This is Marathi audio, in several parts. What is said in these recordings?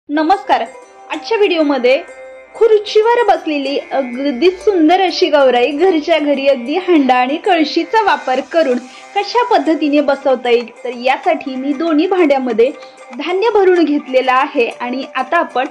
नमस्कार. आजच्या व्हिडिओमध्ये खुर्चीवर बसलेली अगदी सुंदर अशी गौराई घरच्या घरी अगदी हंडा आणि कळशीचा वापर करून कशा पद्धतीने बसवता येईल, तर यासाठी मी दोन्ही भांड्यामध्ये धान्य भरून घेतलेला आहे आणि आता आपण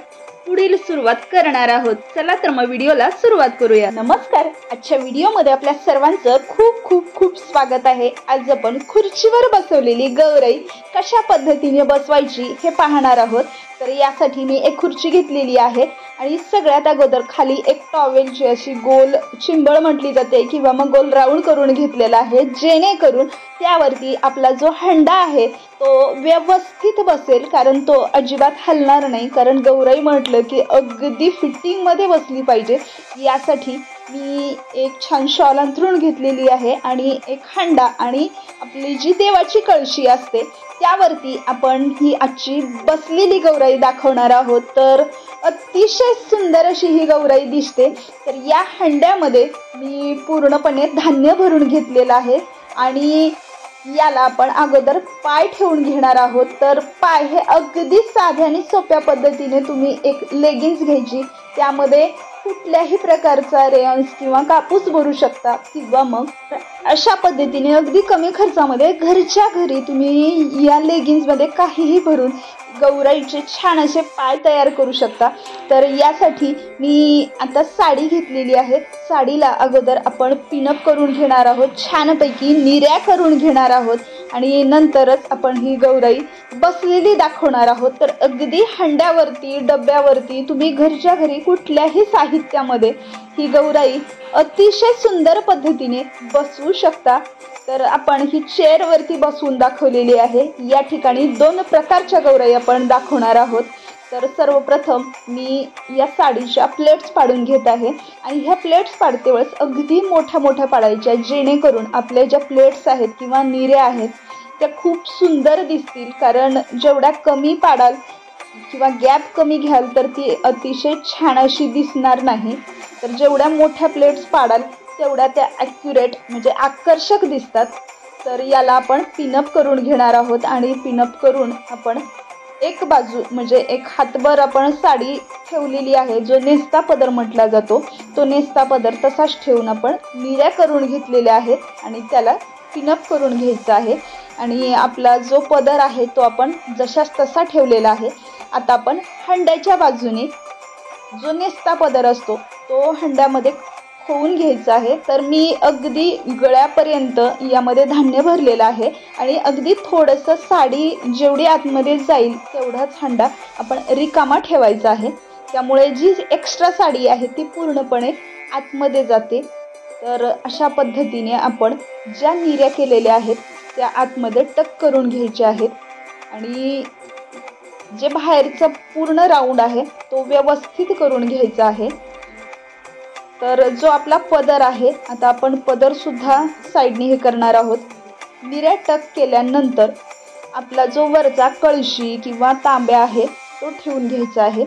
पुढील सुरुवात करणार आहोत. चला तर मग व्हिडिओला सुरुवात करूया. नमस्कार. आजच्या व्हिडिओमध्ये आपल्या सर्वांचं खूप खूप खूप स्वागत आहे. आज आपण खुर्चीवर बसवलेली गौराई कशा पद्धतीने बसवायची हे पाहणार आहोत. तर यासाठी मी एक खुर्ची घेतलेली आहे आणि सगळ्यात अगोदर खाली एक टॉवेलची अशी गोल चिंबळ म्हटली जाते किंवा मग गोल राऊंड करून घेतलेला आहे, जेणेकरून त्यावरती आपला जो हंडा आहे तो व्यवस्थित बसेल, कारण तो अजिबात हलणार नाही. कारण गौराई म्हटलं की अगदी फिटिंगमध्ये बसली पाहिजे. यासाठी मी एक छान शॉल अंथरून घेतलेली आहे आणि एक हंडा आणि आपली जी देवाची कळशी असते त्यावरती आपण ही आजची बसलेली गौराई दाखवणार आहोत. तर अतिशय सुंदर अशी ही गौराई दिसते. तर या हंड्यामध्ये मी पूर्णपणे धान्य भरून घेतलेलं आहे आणि याला आपण अगोदर पाय ठेवून घेणार आहोत. तर पाय हे अगदी साध्या आणि सोप्या पद्धतीने तुम्ही एक लेगिन्स घ्यायची, त्यामध्ये कुठल्याही प्रकारचा रेयन्स किंवा कापूस भरू शकता किंवा मग अशा पद्धतीने अगदी कमी खर्चामध्ये घरच्या घरी तुम्ही या लेगिन्समध्ये काहीही भरून गौराईचे छान असे पाय तयार करू शकता. तर यासाठी मी आता साडी घेतलेली आहे. साडीला अगोदर आपण पिनअप करून घेणार आहोत, छानपैकी निऱ्या करून घेणार आहोत आणि नंतरच आपण ही गौराई बसलेली दाखवणार आहोत. तर अगदी हंड्यावरती डब्यावरती तुम्ही घरच्या घरी कुठल्याही साहित्यामध्ये ही गौराई अतिशय सुंदर पद्धतीने बसवू शकता. तर आपण ही चेअरवरती बसवून दाखवलेली आहे. या ठिकाणी दोन प्रकारच्या गौराई आपण दाखवणार आहोत. तर सर्वप्रथम मी या साडीच्या प्लेट्स पाडून घेत आहे आणि ह्या प्लेट्स पाडते वेळेस अगदी मोठ्या मोठ्या पाडायच्या, जेणेकरून आपल्या ज्या प्लेट्स आहेत किंवा निऱ्या आहेत त्या खूप सुंदर दिसतील. कारण जेवढ्या कमी पाडाल किंवा गॅप कमी घ्याल तर ती अतिशय छान अशी दिसणार नाही. तर जेवढ्या मोठ्या प्लेट्स पाडाल तेवढ्या त्या ॲक्युरेट म्हणजे आकर्षक दिसतात. तर याला आपण पिनअप करून घेणार आहोत आणि पिनअप करून आपण एक बाजू म्हणजे एक हातभर आपण साडी ठेवलेली आहे, जो नेस्ता पदर म्हटला जातो, तो नेस्ता पदर तसाच ठेवून आपण निऱ्या करून घेतलेल्या आहेत आणि त्याला पिनअप करून घ्यायचा आहे. आणि आपला जो पदर आहे तो आपण जशाच तसा ठेवलेला आहे. आता आपण हंड्याच्या बाजूने जो नेस्ता पदर असतो तो हंड्यामध्ये होऊन घ्यायचा आहे. तर मी अगदी गळ्यापर्यंत यामध्ये धान्य भरलेलं आहे आणि अगदी थोडंसं साडी जेवढी आतमध्ये जाईल तेवढाच हंडा आपण रिकामा ठेवायचा आहे. त्यामुळे जी एक्स्ट्रा साडी आहे ती पूर्णपणे आतमध्ये जाते. तर अशा पद्धतीने आपण ज्या निऱ्या केलेल्या आहेत त्या आतमध्ये टक करून घ्यायच्या आहेत आणि जे बाहेरचा पूर्ण राऊंड आहे तो व्यवस्थित करून घ्यायचा आहे. तर जो आपला पदर आहे, आता आपण पदरसुद्धा साईडने हे करणार आहोत. निऱ्या टक केल्यानंतर आपला जो वरचा कळशी किंवा तांब्या आहे तो ठेवून घ्यायचा आहे.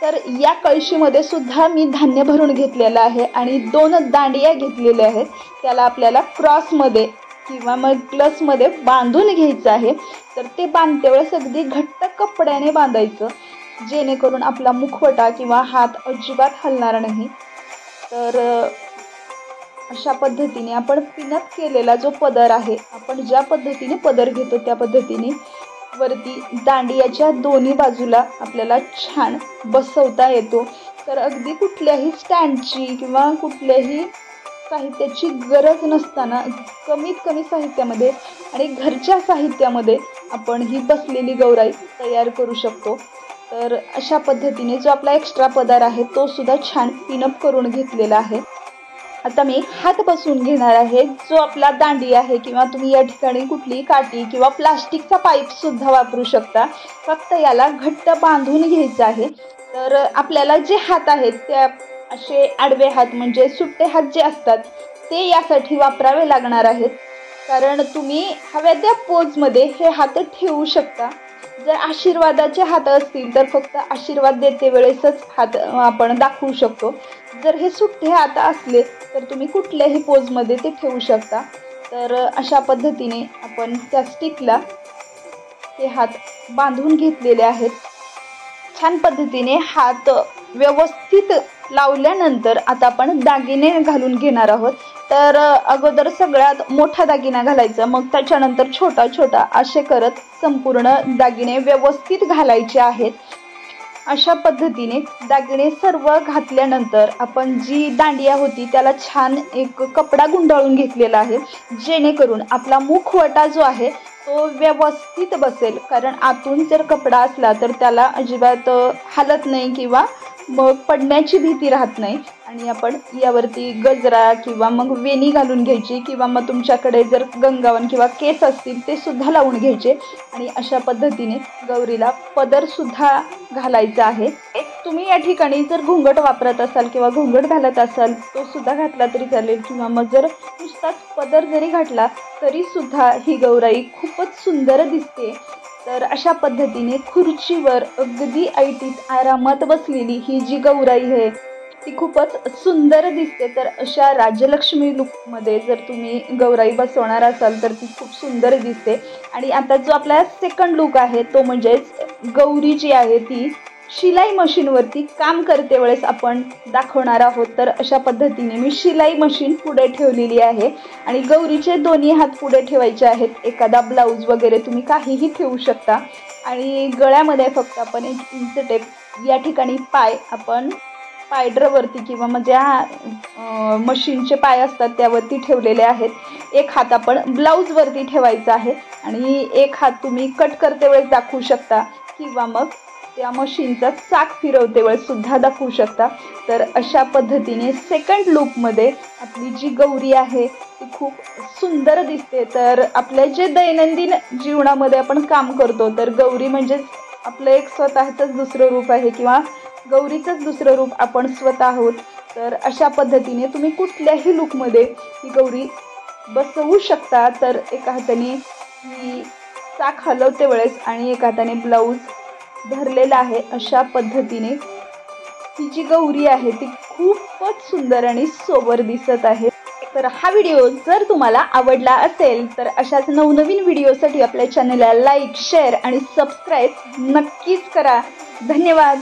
तर या कळशीमध्ये सुद्धा मी धान्य भरून घेतलेलं आहे आणि दोन दांडिया घेतलेल्या आहेत. त्याला आपल्याला क्रॉसमध्ये किंवा मग प्लसमध्ये बांधून घ्यायचं आहे. तर ते बांधते वेळेस अगदी घट्ट कपड्याने बांधायचं, जेणेकरून आपला मुखवटा किंवा हात अजिबात हलणार नाही. तर अशा पद्धतीने आपण पिनअप केलेला जो पदर आहे, आपण ज्या पद्धतीने पदर घेतो त्या पद्धतीने वरती दांडियाच्या दोन्ही बाजूला आपल्याला छान बसवता येतो. तर अगदी कुठल्याही स्टँडची किंवा कुठल्याही साहित्याची गरज नसताना कमीत कमी साहित्यामध्ये आणि घरच्या साहित्यामध्ये आपण ही बसलेली गौराई तयार करू शकतो. तर अशा पद्धतीने जो आपला एक्स्ट्रा पदर आहे तो सुद्धा छान पिनअप करून घेतलेला आहे. आता मी हात बसवून घेणार आहे. जो आपला दांडी आहे किंवा तुम्ही या ठिकाणी कुठलीही काठी किंवा प्लास्टिकचा पाईपसुद्धा वापरू शकता, फक्त याला घट्ट बांधून घ्यायचं आहे. तर आपल्याला जे हात आहेत त्या असे आडवे हात म्हणजे सुट्टे हात जे असतात ते यासाठी वापरावे लागणार आहेत. कारण तुम्ही हव्या त्या पोजमध्ये हे हात ठेवू शकता. जर आशीर्वादाचे हात असतील तर फक्त आशीर्वाद देते वेळेसच हात आपण दाखवू शकतो. जर हे सुट्टे हात असले तर तुम्ही कुठल्याही पोजमध्ये ते ठेवू शकता. तर अशा पद्धतीने आपण त्या स्टिकला हे हात बांधून घेतलेले आहेत. छान पद्धतीने हात व्यवस्थित लावल्यानंतर आता आपण दागिने घालून घेणार आहोत। तर अगोदर सगळ्यात मोठा दागिना घालायचा, मग त्याच्यानंतर छोटा छोटा असे करत संपूर्ण दागिने व्यवस्थित घालायचे आहेत। अशा पद्धतीने दागिने सर्व घातल्यानंतर आपण जी दांडिया होती त्याला छान एक कपडा गुंडाळून घेतलेला आहे, जेणेकरून आपला मुखवटा जो आहे तो व्यवस्थित बसेल। कारण आतून जर कपडा असला तर त्याला अजिबात हालत नाही किंवा मग पडण्याची भीती राहत नाही। आणि आपण यावरती गजरा किंवा मग वेणी घालून घ्यायची, किंवा मग तुमच्याकडे जर गंगावन किंवा केस असतील ते सुद्धा लावून घ्यायचे। आणि अशा पद्धतीने गौरीला पदर सुद्धा घालायचा आहे। तुम्ही या ठिकाणी जर घुंगट वापरत असाल किंवा घुंगट घालत असाल तो सुद्धा घातला तरी चालेल, किंवा मग जर नुसताच पदर जरी घातला तरी सुद्धा ही गौराई खूपच सुंदर दिसते। तर अशा पद्धतीने खुर्चीवर अगदी ऐटीत आरामात बसलेली ही जी गौराई आहे ती खूपच सुंदर दिसते। तर अशा राजलक्ष्मी लुकमध्ये जर तुम्ही गौराई बसवणार असाल तर ती खूप सुंदर दिसते। आणि आता जो आपला सेकंड लुक आहे तो म्हणजेच गौरी जी आहे ती शिलाई मशीनवरती काम करते वेळेस आपण दाखवणार आहोत। तर अशा पद्धतीने मी शिलाई मशीन पुढे ठेवलेली आहे आणि गौरीचे दोन्ही हात पुढे ठेवायचे आहेत। एखादा ब्लाऊज वगैरे तुम्ही काहीही ठेवू शकता। आणि गळ्यामध्ये फक्त आपण एक इंच टेप या ठिकाणी पाय आपण पायड्रवरती किंवा म्हणजे मशीनचे पाय असतात त्यावरती ठेवलेले आहेत। एक हात आपण ब्लाऊजवरती ठेवायचा आहे आणि एक हात तुम्ही कट करते वेळेस दाखवू शकता, किंवा मग त्या मशीनचा चाक फिरवते वेळेस सुद्धा दाखवू शकता। तर अशा पद्धतीने सेकंड लुकमध्ये आपली जी गौरी आहे ती खूप सुंदर दिसते। तर आपल्या जे दैनंदिन जीवनामध्ये आपण काम करतो तर गौरी म्हणजेच आपलं एक स्वतःचंच दुसरं रूप आहे, किंवा गौरीचंच दुसरं रूप आपण स्वतः आहोत। तर अशा पद्धतीने तुम्ही कुठल्याही लुकमध्ये ही गौरी बसवू शकता। तर एका हाताने ही चाक हलवते वेळेस आणि एका हाताने ब्लाऊज धरलेला आहे। अशा पद्धतीने ही जी गौरी आहे ती खूपच सुंदर आणि सोबर दिसत आहे। तर हा व्हिडिओ जर तुम्हाला आवडला असेल तर अशाच नवनवीन व्हिडिओसाठी आपल्या चॅनलला लाईक, शेअर आणि सबस्क्राईब नक्कीच करा। धन्यवाद।